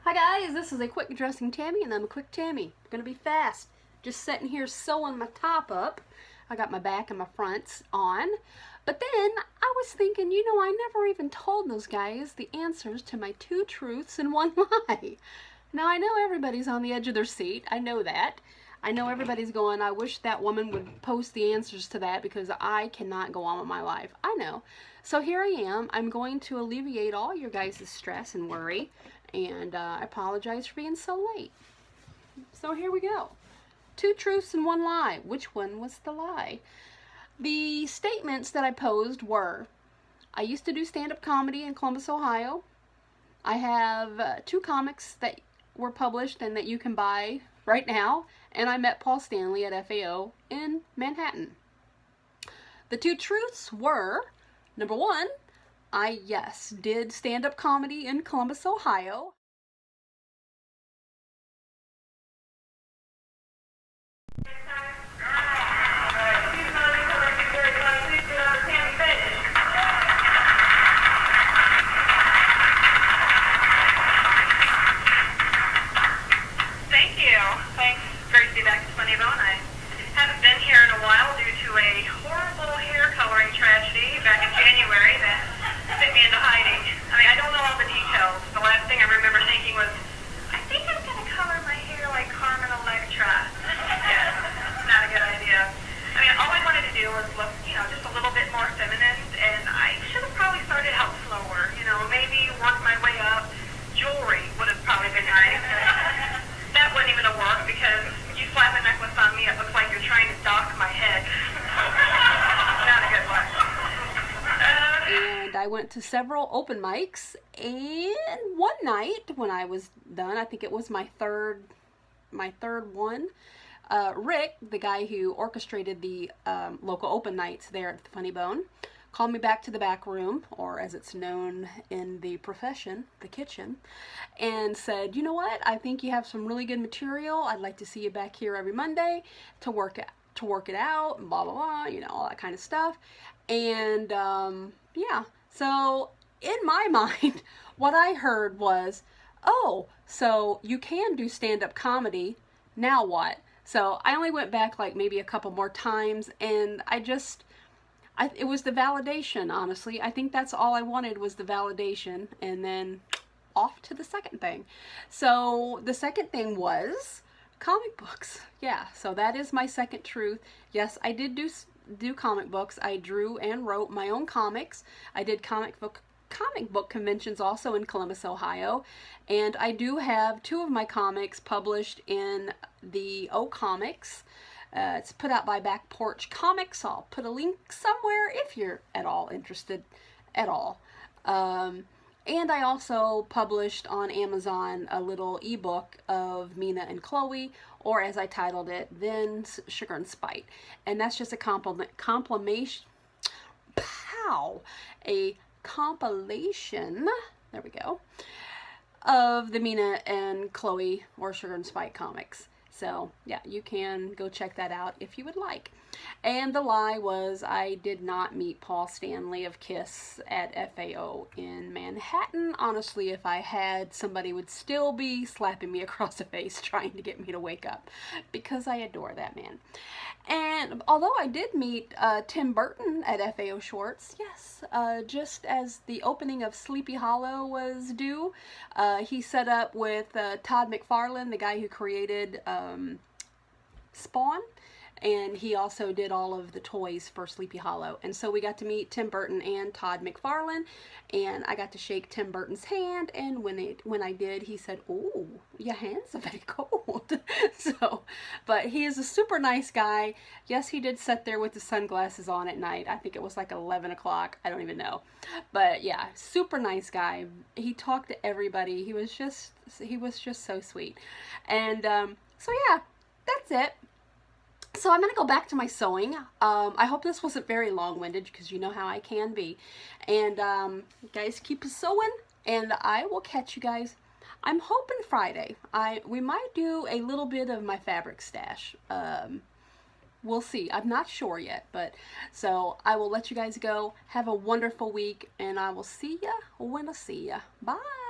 Hi guys, this is a quick dressing Tammy, and I'm a quick Tammy. Gonna be fast. Just sitting here sewing my top up. I got my back and my fronts on. But then I was thinking, I never even told those guys the answers to my 2 truths and 1 lie. Now I know everybody's on the edge of their seat. I know that. I know everybody's going, I wish that woman would post the answers to that because I cannot go on with my life. I know. So here I am. I'm going to alleviate all your guys' stress and worry. And I apologize for being so late. So here we go. 2 truths and 1 lie. Which one was the lie? The statements that I posed were, I used to do stand-up comedy in Columbus, Ohio. I have 2 comics that were published and that you can buy right now. And I met Paul Stanley at FAO in Manhattan. The 2 truths were, number 1, I, yes, did stand-up comedy in Columbus, Ohio. Thank you. Thanks. Great to be back to Funny Bone. I haven't been here in a while due to a horrible hair coloring tragedy back in January that sent me into hiding. I mean, I don't know all the details. The last thing I remember thinking was, I think I'm going to color my hair like Carmen Electra. Yeah, not a good idea. I mean, all I wanted to do was look, just a little bit more feminine, and I should have probably started out slower. Maybe work my way up. Jewelry would have probably been nice. That wouldn't even have worked because you slap a necklace on me, it looks like you're trying to dock my head. Not a good one. And I went to several open mics, and one night when I was done, I think it was my third one, Rick, the guy who orchestrated the local open nights there at the Funny Bone, called me back to the back room, or as it's known in the profession, the kitchen, and said, you know what, I think you have some really good material. I'd like to see you back here every Monday to work it out, and blah, blah, blah, all that kind of stuff. And, yeah, so in my mind, what I heard was, oh, so you can do stand-up comedy, now what? So I only went back like maybe a couple more times, and it was the validation, honestly. I think that's all I wanted was the validation, and then off to the second thing. So the second thing was comic books. Yeah, so that is my second truth. Yes, I did do comic books. I drew and wrote my own comics. I did comic book conventions also in Columbus, Ohio, and I do have 2 of my comics published in the O Comics. It's put out by Back Porch Comics. I'll put a link somewhere if you're at all interested at all. And I also published on Amazon a little ebook of Mina and Chloe, or as I titled it, Then Sugar and Spite. And that's just a compilation, there we go, of the Mina and Chloe or Sugar and Spite comics. So, yeah, you can go check that out if you would like. And the lie was I did not meet Paul Stanley of KISS at FAO in Manhattan. Honestly, if I had, somebody would still be slapping me across the face trying to get me to wake up because I adore that man. And although I did meet Tim Burton at FAO Schwartz, yes, just as the opening of Sleepy Hollow was due, he set up with Todd McFarlane, the guy who created Spawn, and he also did all of the toys for Sleepy Hollow. And so we got to meet Tim Burton and Todd McFarlane, and I got to shake Tim Burton's hand, and when I did, he said, "Ooh, your hands are very cold." So, but he is a super nice guy. Yes, he did sit there with the sunglasses on at night. I think it was like 11 o'clock. I don't even know. But yeah, super nice guy. He talked to everybody. He was just so sweet. And so yeah, that's it. So I'm going to go back to my sewing. I hope this wasn't very long-winded because you know how I can be. And guys, keep sewing, and I will catch you guys. I'm hoping Friday. We might do a little bit of my fabric stash. We'll see. I'm not sure yet, but so I will let you guys go. Have a wonderful week, and I will see ya when I see ya. Bye.